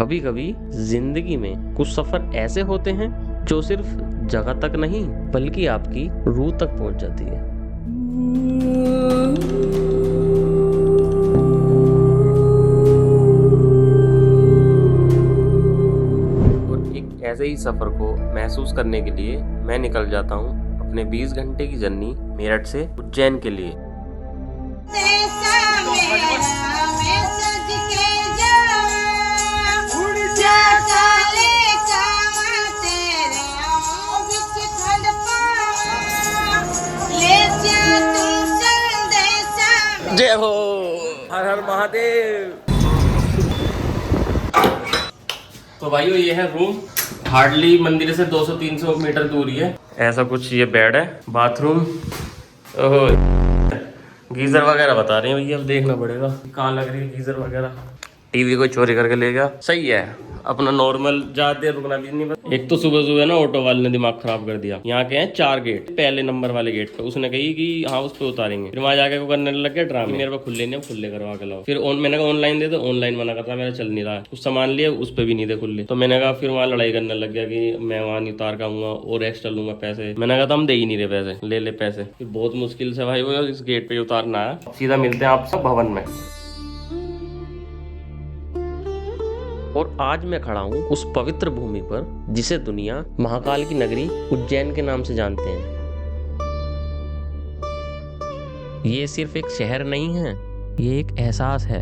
कभी कभी जिंदगी में कुछ सफर ऐसे होते हैं जो सिर्फ जगह तक नहीं बल्कि आपकी रूह तक पहुंच जाती है। और एक ऐसे ही सफर को महसूस करने के लिए मैं निकल जाता हूँ अपने 20 घंटे की जर्नी मेरठ से उज्जैन के लिए। जय हो, हर हर महादेव। तो भाइयों ये है रूम, हार्डली मंदिर से 200-300 मीटर दूरी है। ऐसा कुछ ये बेड है, बाथरूम, ओहो गीजर वगैरह बता रहे हैं भैया, अब देखना पड़ेगा कहाँ लग रही है गीजर वगैरह। टीवी को चोरी करके ले गया, सही है अपना नॉर्मल, ज्यादा देर रुकना भी नहीं। एक तो सुबह सुबह ना ऑटो वाले ने दिमाग खराब कर दिया। यहाँ के हैं 4 गेट, पहले नंबर वाले गेट पे उसने कही कि हाँ उस पे उतारेंगे, फिर वहाँ जाके वो करने लग गया ड्रामे, मेरे पे खुले नहीं, खुले करवा के लाओ। फिर मैंने कहा ऑनलाइन दे दो, ऑनलाइन मना करता, मेरा चल नहीं रहा है। कुछ सामान लिए उस पे भी नहीं थे खुले, तो मैंने कहा फिर वहाँ लड़ाई करने लग गया कि मैं वहाँ नहीं उतार पाऊंगा और एक्स्ट्रा लूंगा पैसे। मैंने कहा हम दे ही नहीं रहे पैसे, ले ले पैसे। फिर बहुत मुश्किल से भाई वो इस गेट पे उतारना है। सीधा मिलते हैं आपसे भवन में। और आज मैं खड़ा हूँ उस पवित्र भूमि पर जिसे दुनिया महाकाल की नगरी उज्जैन के नाम से जानते हैं। ये सिर्फ एक शहर नहीं है, ये एक एहसास है,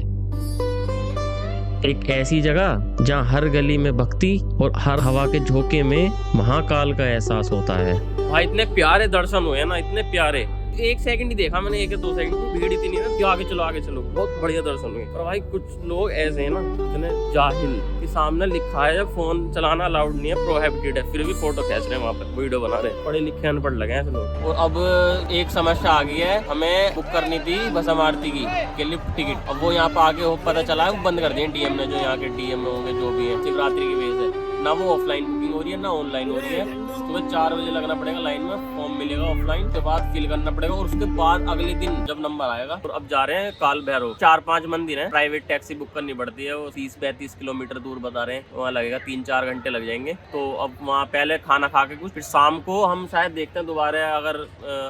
एक ऐसी जगह जहाँ हर गली में भक्ति और हर हवा के झोंके में महाकाल का एहसास होता है। भाई इतने प्यारे दर्शन हुए ना, इतने प्यारे, 1 सेकंड ही देखा मैंने, 1 या 2 सेकंड की भीड़ इतनी है कि आगे चलो, बहुत बढ़िया दर्शन हुए। और भाई कुछ लोग ऐसे हैं ना इतने जाहिल कि सामने लिखा है फोन चलाना अलाउड नहीं है, प्रोहिबिटेड है, फिर भी फोटो खींच रहे हैं, वहाँ पर वीडियो बना रहे हैं। पढ़े लिखे अनपढ़ लगे हैं ऐसे लोग। और अब एक समस्या आ गई है, हमें बुक करनी थी भस्म आरती की लिफ्ट टिकट। अब वो यहाँ पे आगे पता चला है वो बंद कर दिए डीएम ने, जो यहाँ के डीएम होंगे जो भी है, शिवरात्रि की वजह से ना वो ऑफलाइन बुकिंग हो रही है ना ऑनलाइन हो रही है। सुबह 4 बजे लगना पड़ेगा लाइन में, फॉर्म मिलेगा ऑफलाइन, उसके बाद फिल करना पड़ेगा और उसके बाद अगले दिन जब नंबर आएगा। और अब जा रहे हैं काल भैरव, 4-5 मंदिर हैं, प्राइवेट टैक्सी बुक करनी पड़ती है, वो 30-35 किलोमीटर दूर बता रहे हैं, वहाँ लगेगा 3-4 घंटे लग जाएंगे। तो अब वहाँ पहले खाना खा के कुछ, फिर शाम को हम शायद देखते हैं दोबारा अगर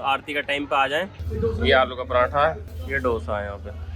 आरती का टाइम पे आ जाए। ये आलू का पराठा है, ये डोसा है यहाँ पे।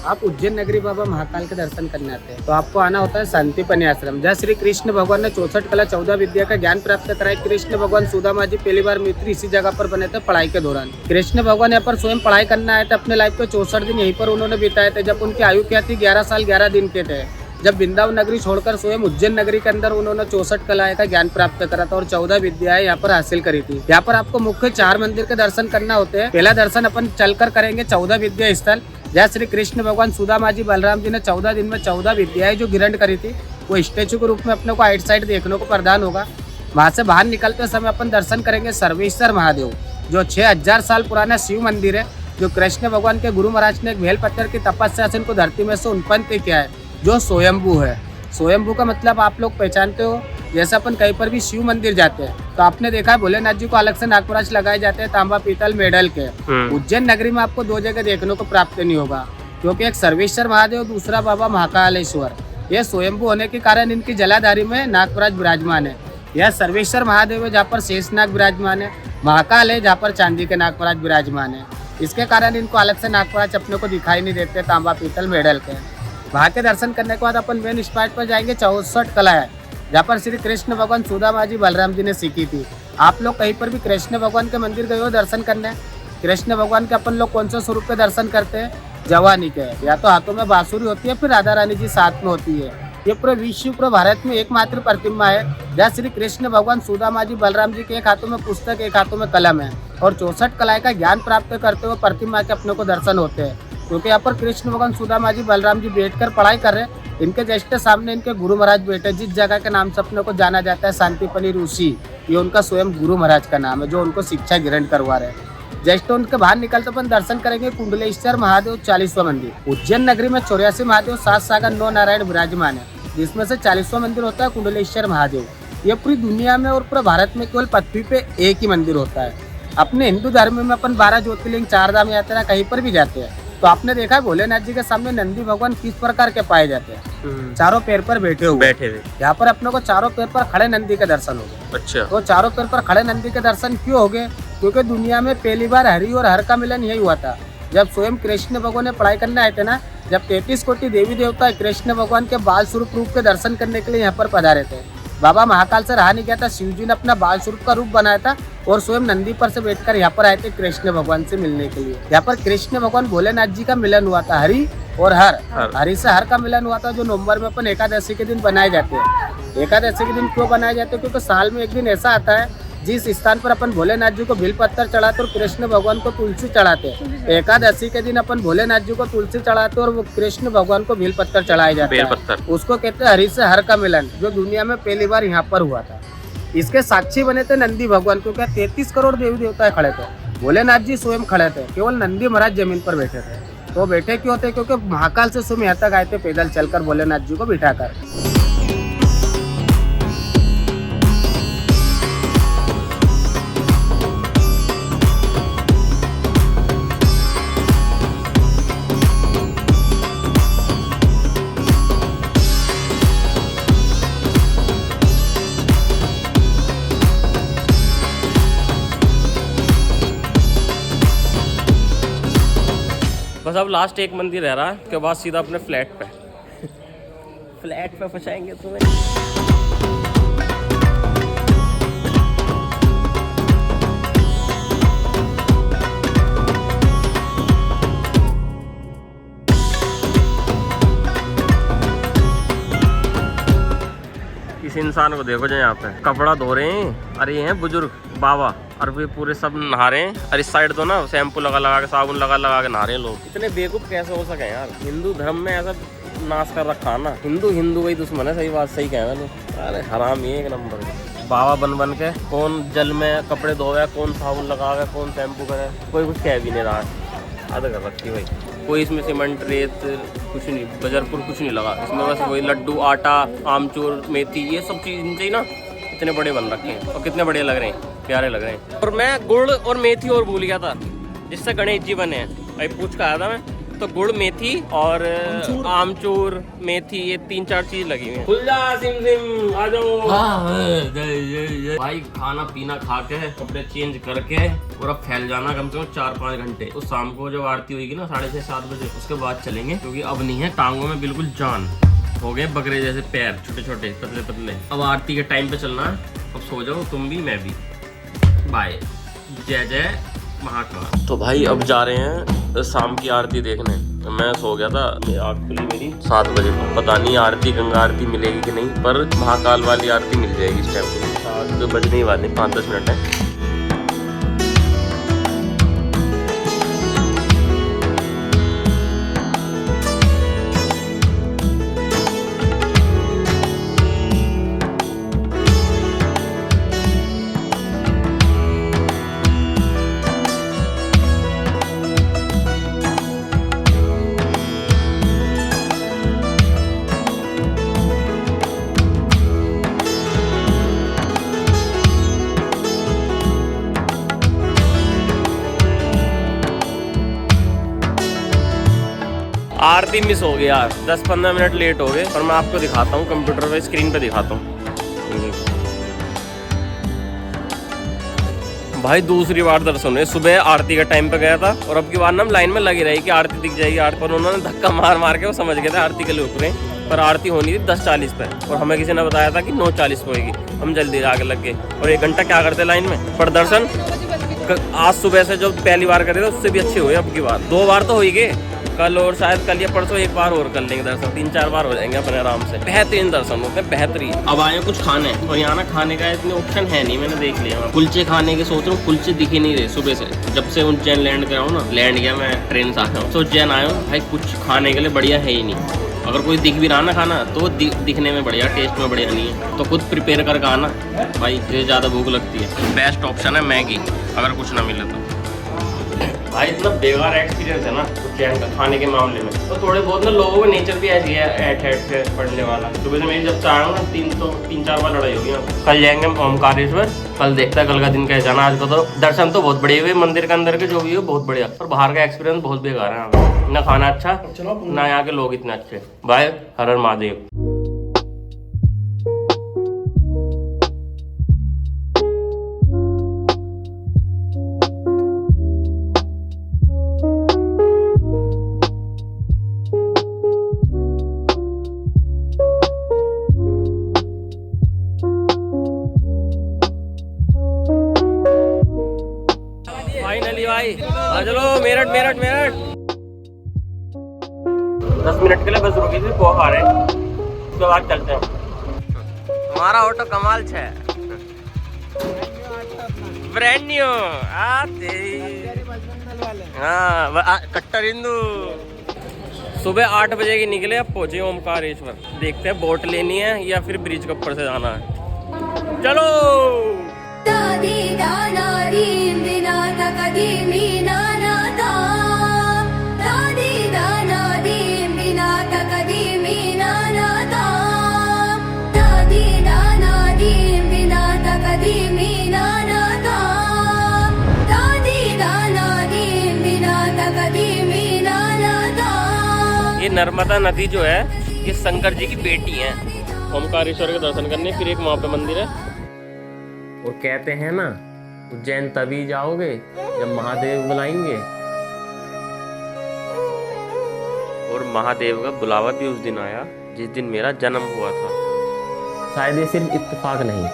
आप उज्जैन नगरी बाबा महाकाल के दर्शन करने आते हैं तो आपको आना होता है शांतिपनी आश्रम, जहाँ श्री कृष्ण भगवान ने 64 कला 14 विद्या का ज्ञान प्राप्त कराया। कृष्ण भगवान सुदामा जी पहली बार मित्र इसी जगह पर बने थे पढ़ाई के दौरान। कृष्ण भगवान यहाँ पर स्वयं पढ़ाई करने आए थे, अपने लाइफ के 64 दिन यहीं पर उन्होंने बिताए थे। जब उनकी आयु क्या थी, 11 साल 11 दिन के थे, जब वृंदावन नगरी छोड़कर स्वयं उज्जैन नगरी के अंदर उन्होंने 64 कलाएं का ज्ञान प्राप्त करा था और 14 विद्याएं यहाँ पर हासिल करी थी। यहाँ पर आपको मुख्य 4 मंदिर के दर्शन करना होते हैं। पहला दर्शन अपन चलकर करेंगे 14 विद्या स्थल, जहाँ श्री कृष्ण भगवान सुदामा जी बलराम जी ने 14 दिन में 14 विद्याएं जो ग्रहण करी थी वो स्टेचू के रूप में अपने को आइट साइड देखने को प्रदान होगा। वहाँ से बाहर निकलते समय अपन दर्शन करेंगे सर्वेश्वर महादेव, जो 6000 साल पुराना शिव मंदिर है, जो कृष्ण भगवान के गुरु महाराज ने एक भेल पत्थर की तपस्या से इनको धरती में से उत्पन्न किया है, जो स्वयंभू है। स्वयंभू का मतलब आप लोग पहचानते हो, जैसे अपन कहीं पर भी शिव मंदिर जाते हैं तो आपने देखा है भोलेनाथ जी को अलग से नागपराज लगाए जाते हैं तांबा पीतल मेडल के। उज्जैन नगरी में आपको 2 जगह देखने को प्राप्त नहीं होगा, क्योंकि एक सर्वेश्वर महादेव, दूसरा बाबा महाकालेश्वर। ये स्वयंभू होने के कारण इनकी जलाधारी में नागपराज विराजमान है। यह सर्वेश्वर महादेव है जहाँ पर शेषनाग विराजमान है, महाकाल है जहाँ पर चांदी के नागपराज विराजमान है। इसके कारण इनको अलग से नागपराज अपने को दिखाई नहीं देते तांबा पीतल मेडल के। वहाँ के दर्शन करने के बाद अपन मेन स्पॉट पर जाएंगे 64 कलाएं, जहाँ पर श्री कृष्ण भगवान सुदामा जी बलराम जी ने सीखी थी। आप लोग कहीं पर भी कृष्ण भगवान के मंदिर गए हो दर्शन करने? कृष्ण भगवान के अपन लोग कौन से स्वरूप के दर्शन करते हैं? जवानी के, या तो हाथों में बांसुरी होती है, फिर राधा रानी जी साथ में होती है। ये पूरे विश्व, पूरे भारत में एकमात्र प्रतिमा है जहाँ श्री कृष्ण भगवान सुदामा जी बलराम जी के एक हाथों में पुस्तक, एक हाथों में कलम है और 64 कलाएं का ज्ञान प्राप्त करते हुए प्रतिमा के अपने को दर्शन होते हैं। क्योंकि यहाँ पर कृष्ण भगवान सुदामा जी बलराम जी बैठकर पढ़ाई कर रहे हैं, इनके जस्ट सामने इनके गुरु महाराज बैठे, जिस जगह के नाम से अपने को जाना जाता है शांतिपनी ऋषि, ये उनका स्वयं गुरु महाराज का नाम है जो उनको शिक्षा ग्रहण करवा रहे हैं। जस्ट उनके बाहर निकलते अपन दर्शन करेंगे कुंडलेश्वर महादेव 40वां मंदिर। उज्जैन नगरी में 84 महादेव, 7 सागर 9 नारायण विराजमान है, जिसमें से 40वां मंदिर होता है कुंडलेश्वर महादेव। ये पूरी दुनिया में और पूरे भारत में केवल पृथ्वी पे एक ही मंदिर होता है। अपने हिंदू धर्म में अपन 12 ज्योतिर्लिंग, 4 धाम यात्रा कहीं पर भी जाते हैं तो आपने देखा है भोलेनाथ जी के सामने नंदी भगवान किस प्रकार के पाए जाते हैं, चारों पैर पर बैठे हुए। यहाँ पर अपने को चारों पैर पर खड़े नंदी के दर्शन हो गए। अच्छा। तो चारों पैर पर खड़े नंदी के दर्शन क्यों हो गए? क्योंकि दुनिया में पहली बार हरि और हर का मिलन यही हुआ था जब स्वयं कृष्ण भगवान ने पढ़ाई करने आए थे ना, जब 33 कोटि देवी देवता कृष्ण भगवान के बाल स्वरूप रूप के दर्शन करने के लिए यहाँ पर पधारे थे। बाबा महाकाल से रहा नहीं गया था, शिव जी ने अपना बाल स्वरूप का रूप बनाया था और स्वयं नंदी पर से बैठकर यहाँ पर आए थे कृष्ण भगवान से मिलने के लिए। यहाँ पर कृष्ण भगवान भोलेनाथ जी का मिलन हुआ था, हरि और हर। हरि से हर का मिलन हुआ था, जो नवंबर में अपन एकादशी के दिन बनाए जाते हैं। एकादशी के दिन क्यों बनाए जाते हैं? क्योंकि साल में एक दिन ऐसा आता है जिस स्थान पर अपन भोलेनाथ जी को बिल पत्थर चढ़ाते और कृष्ण भगवान को तुलसी चढ़ाते हैं। एकादशी के दिन अपन भोलेनाथ जी को तुलसी चढ़ाते और वो कृष्ण भगवान को बिल पत्थर चढ़ाए जाते हैं। उसको कहते हैं हरि से हर का मिलन, जो दुनिया में पहली बार यहाँ पर हुआ था। इसके साक्षी बने थे नंदी भगवान, क्योंकि 33 करोड़ देवी देवता खड़े थे, भोलेनाथ जी स्वयं खड़े थे, केवल नंदी महाराज जमीन पर बैठे थे। तो बैठे क्यों थे? क्योंकि महाकाल से स्वयं यहाँ तक आए थे पैदल चलकर भोलेनाथ जी को बिठाकर। बस अब लास्ट एक मंदिर रह रहा है, उसके बाद सीधा अपने फ्लैट पे फ्लैट पे फंसाएंगे तुम्हें। इस इंसान को देखो जो यहाँ पे कपड़ा धो रहे हैं, अरे ये हैं बुजुर्ग बाबा, और वे पूरे सब नहा रहे हैं। और इस साइड तो ना शैम्पू लगा लगा के, साबुन लगा लगा के नहा रहे हैं लोग। इतने बेवकूफ कैसे हो सके यार? हिंदू धर्म में ऐसा नाश कर रखा ना, हिंदू वही दुश्मन है। सही बात, सही कह मैंने। अरे हराम ही एक नंबर बाबा बन के कौन जल में कपड़े धोया, कौन साबुन लगा गया, कौन शैम्पू करे, कोई कुछ कह भी नहीं रहा। आधा कर रखी भाई, कोई इसमें सीमेंट रेत कुछ नहीं, बजरपुर कुछ नहीं लगा इसमें, बस वही लड्डू, आटा, आमचूर, मेथी, ये सब चीज़ चाहिए ना। इतने बड़े बन रखे हैं और कितने बढ़िया लग रहे हैं, प्यारे लग रहे हैं। और मैं गुड़ और मेथी और भूल गया था, जिससे गणेश जी बने हैं। भाई पूछ कर आया था मैं, तो गुड़, मेथी और आमचूर, मेथी, ये 3-4 चीज लगी हुई है। खुल जा सिम सिम, आ जाओ। भाई खाना पीना खा के, कपड़े चेंज करके और अब फैल जाना कम से कम 4-5 घंटे। उस शाम को जब आरती होगी ना 6:30-7 बजे, उसके बाद चलेंगे, क्योंकि अब नहीं है टांगों में बिल्कुल जान, हो गए बकरे जैसे पैर, छोटे छोटे पतले पतले। अब आरती के टाइम पे चलना है। अब सो जाओ तुम भी, मैं भी। बाय, जय जय महाकाल। तो भाई अब जा रहे हैं शाम की आरती देखने। मैं सो गया था, आँख खुली मेरी 7 बजे। पता नहीं आरती, गंगा आरती मिलेगी कि नहीं, पर महाकाल वाली आरती मिल जाएगी इस टाइम पे। 7 बजने ही वाले, 5-10 मिनट है। आरती मिस हो गई यार, 10-15 मिनट लेट हो गए। और मैं आपको दिखाता हूँ कंप्यूटर पे, स्क्रीन पे दिखाता हूँ। भाई दूसरी बार दर्शन है। सुबह आरती का टाइम पे गया था और अब की बार ना हम लाइन में लगी रही कि आरती दिख जाएगी आरती, पर उन्होंने धक्का मार मार के वो समझ गए थे आरती के लिए उतरे, पर आरती होनी थी 10:40 पे और हमें किसी ने बताया था कि 9:40 पे होगी। हम जल्दी आगे लग गए और 1 घंटा क्या करते लाइन में। पर दर्शन आज सुबह से जो पहली बार करे थे उससे भी अच्छे हुए। अब की बार 2 बार तो हो ही गए, कल और शायद कल या परसों 1 बार और कर लेंगे दर्शन। 3-4 बार हो जाएंगे अपने आराम से। बेहतरीन दर्शन होते हैं, बेहतरीन। अब आए कुछ खाने, और यहाँ ना खाने का इतने ऑप्शन है नहीं, मैंने देख लिया। कुलचे खाने के सोच रहा हूँ, कुलचे दिख ही नहीं रहे सुबह से। जब से उज्जैन लैंड कर रहा हूँ ना, लैंड गया मैं ट्रेन से आया हूँ, तो उज्जैन आया हूँ भाई, कुछ खाने के लिए बढ़िया है ही नहीं। अगर कोई दिख भी रहा ना खाना, तो दिखने में बढ़िया, टेस्ट में बढ़िया नहीं है। तो खुद प्रिपेयर करके आना भाई, ये ज़्यादा भूख लगती है। बेस्ट ऑप्शन है मैगी, अगर कुछ ना मिले तो। भाई इतना बेकार एक्सपीरियंस है ना उज्जैन का खाने के मामले में। तो थोड़े बहुत ना लोगों का नेचर भी ऐसी है ऐठ पढ़ने वाला। सुबह से मेरी जब से आया हूँ ना 3-4 बार लड़ाई होगी। कल जाएंगे हम ओमकारेश्वर, कल देखता है कल का दिन कैसा जाना। आज को तो दर्शन तो बहुत बढ़िया हुए, मंदिर के अंदर के जो भी हो बहुत बढ़िया, पर बाहर का एक्सपीरियंस बहुत बेकार है। ना खाना अच्छा ना यहाँ के लोग इतने अच्छे। भाई हर हर महादेव। फाइनली भाई चलो मेरठ 10 मिनट के लिए बस रुकी थी, पोहा खा रहे हैं, उसके बाद चलते हैं। हमारा ऑटो कमाल है, ब्रांड न्यू आते। हाँ कट्टर हिंदू। सुबह 8 बजे की निकले, अब पहुंचे ओमकारेश्वर। देखते हैं बोट लेनी है या फिर ब्रिज के ऊपर से जाना है। चलो ये नर्मदा नदी जो है ये शंकर जी की बेटी है। ओमकारेश्वर के दर्शन करने, फिर एक वहाँ पे मंदिर है। और कहते हैं ना उज्जैन तभी जाओगे जब महादेव बुलाएंगे, और महादेव का बुलावा भी उस दिन आया जिस दिन मेरा जन्म हुआ था। शायद ये सिर्फ इत्तेफाक नहीं।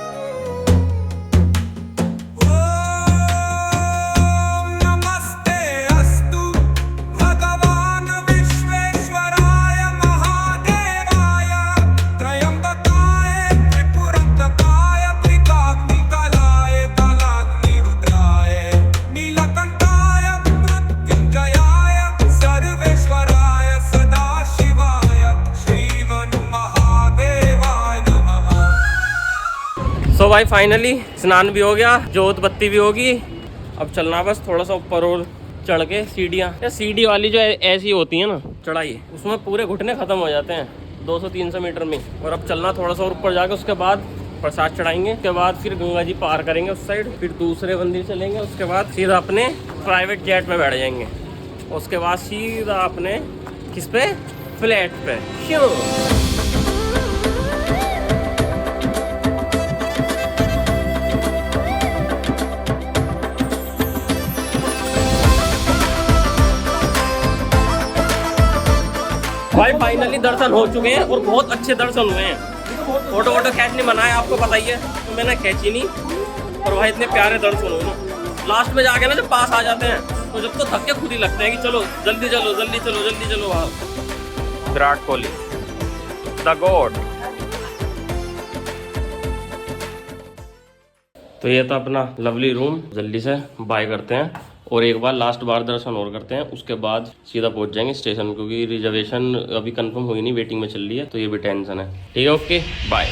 तो भाई फाइनली स्नान भी हो गया, जोत बत्ती भी होगी। अब चलना बस थोड़ा सा ऊपर और चढ़ के सीढ़ियाँ, या सीढ़ी वाली जो ऐसी होती है ना चढ़ाई, उसमें पूरे घुटने खत्म हो जाते हैं 200-300 मीटर में। और अब चलना थोड़ा सा और ऊपर जाके, उसके बाद प्रसाद चढ़ाएंगे, उसके बाद फिर गंगा जी पार करेंगे उस साइड, फिर दूसरे मंदिर चलेंगे, उसके बाद सीधा अपने प्राइवेट जेट में बैठ जाएंगे, उसके बाद सीधा अपने किस पे फ्लैट पे। क्यों भाई फाइनली दर्शन हो चुके हैं और बहुत अच्छे दर्शन हुए हैं। फोटो वोटो खींचने मना है, आपको पता ही है, तो मैंने खींची नहीं। और भाई इतने प्यारे दर्शन हुए ना, लास्ट में जाके ना जब पास आ जाते हैं तो जब तो धक्के खुद ही लगते हैं कि चलो जल्दी चलो जल्दी चलो जल्दी चलो। वहाँ विराट कोहली द गॉड। तो ये था अपना लवली रूम, जल्दी से बाय करते हैं और एक बार लास्ट बार दर्शन और करते हैं, उसके बाद सीधा पहुंच जाएंगे स्टेशन, क्योंकि रिजर्वेशन अभी कंफर्म हुई नहीं, वेटिंग में चल रही है, तो ये भी टेंशन है। ठीक है, ओके बाय।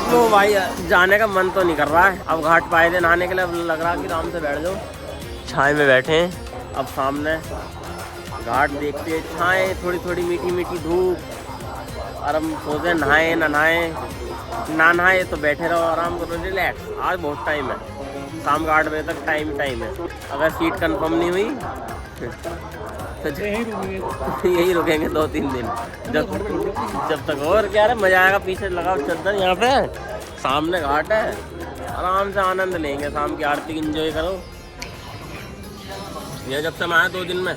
तो भाई जाने का मन तो नहीं कर रहा है, अब घाट पाए थे नहाने के लिए, अब लग रहा है कि आराम से बैठ जाओ, छाए में बैठे हैं। अब सामने घाट देखते हैं, छाए थोड़ी थोड़ी मीठी मीठी धूप, और हम सोचे नहाए ना नहाए, ना नहाए तो बैठे रहो आराम करो रिलैक्स। आज बहुत टाइम है, शाम का 8 बजे तक टाइम है। अगर सीट कंफर्म नहीं हुई तो यही रुकेंगे 2-3 दिन, जब तक। और क्या है, मजा आएगा। पीछे लगाओ चद्दर, यहाँ पे सामने घाट है, आराम से आनंद लेंगे, शाम की आरती एंजॉय करो। ये जब से मैं आया 2 दिन में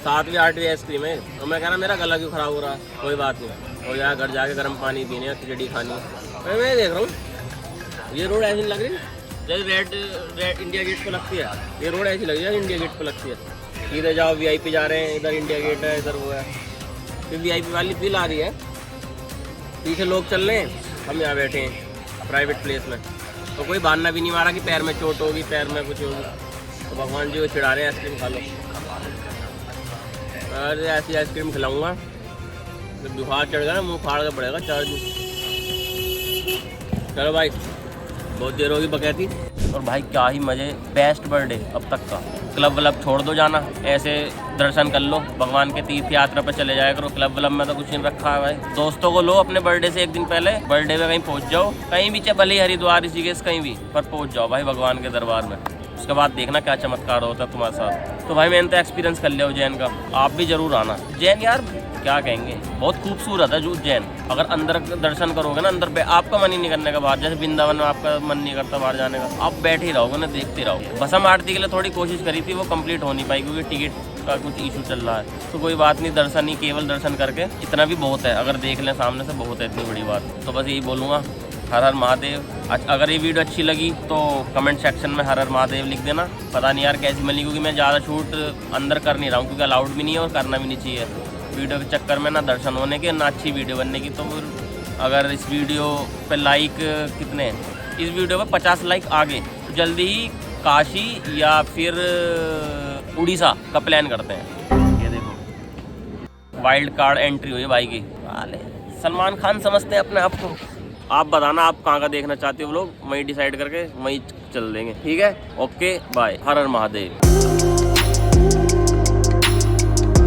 7वीं 8वीं आइसक्रीम है, तो मैं कह रहा मेरा गला क्यों खराब हो रहा है, कोई बात नहीं, और यहाँ घर जाके गर्म पानी पीने, खिचड़ी खानी। मैं देख रहा हूँ ये रोड ऐसी लग रही है जैसे रेड इंडिया गेट पे लगती है, ये रोड ऐसी लग रही है इंडिया गेट पे लगती है। इधर जाओ VIP जा रहे हैं, इधर इंडिया गेट है, इधर वो है, फिर VIP वाली फील आ रही है। पीछे लोग चल रहे हैं, हम यहाँ बैठे हैं प्राइवेट प्लेस में। तो कोई बहाना भी नहीं मारा कि पैर में चोट होगी, पैर में कुछ होगी। तो भगवान जी को चिढ़ा रहे हैं आइसक्रीम खा लो। अरे ऐसी आइसक्रीम खिलाऊंगा तो बुखार चढ़ गया ना, मुँह फाड़ के पड़ेगा 4 दिन। चलो भाई, बहुत देर होगी बकैती। और भाई क्या ही मज़े, बेस्ट बर्थडे अब तक का। क्लब व्लब छोड़ दो जाना, ऐसे दर्शन कर लो, भगवान के तीर्थ यात्रा पर चले जाया करो। क्लब व्लब में तो कुछ नहीं रखा है भाई। दोस्तों को लो अपने बर्थडे से 1 दिन पहले, बर्थडे में कहीं पहुंच जाओ, कहीं भी, चाहे भले हरिद्वार ऋषिकेश कहीं भी, पर पहुंच जाओ भाई भगवान के दरबार में। उसके बाद देखना क्या चमत्कार होता है तुम्हारे साथ। तो भाई मैंने तो एक्सपीरियंस कर लिया उज्जैन का, आप भी जरूर आना। उज्जैन यार क्या कहेंगे, बहुत खूबसूरत है जो उज्जैन। अगर अंदर दर्शन करोगे ना, अंदर आपका मन ही नहीं करने का बाहर, जैसे वृंदावन में आपका मन नहीं करता बाहर जाने का, आप बैठे ही रहोगे ना, देखते रहोगे। भस्म आरती के लिए थोड़ी कोशिश करी थी, वो कंप्लीट हो नहीं पाई क्योंकि टिकट का कुछ इशू चल रहा है। तो कोई बात नहीं, दर्शन ही, केवल दर्शन करके इतना भी बहुत है। अगर देख लें सामने से, बहुत है, इतनी बड़ी बात। तो बस यही बोलूँगा, हर हर महादेव। अगर ये वीडियो अच्छी लगी तो कमेंट सेक्शन में हर हर महादेव लिख देना। पता नहीं यार कैसी मिली, क्योंकि मैं ज़्यादा शूट अंदर कर नहीं रहा हूँ क्योंकि अलाउड भी नहीं है और करना भी नहीं चाहिए वीडियो के चक्कर में, ना दर्शन होने के ना अच्छी वीडियो बनने की। तो फिर अगर इस वीडियो पे लाइक कितने, इस वीडियो पे 50 लाइक आ गए तो जल्दी ही काशी या फिर उड़ीसा का प्लान करते हैं। ये देखो वाइल्ड कार्ड एंट्री हुई है भाई की। सलमान खान समझते हैं अपने आप को। आप बताना आप कहाँ का देखना चाहते हो लोग, वहीं डिसाइड करके वहीं चल देंगे। ठीक है, ओके बाय, हर हर महादेव।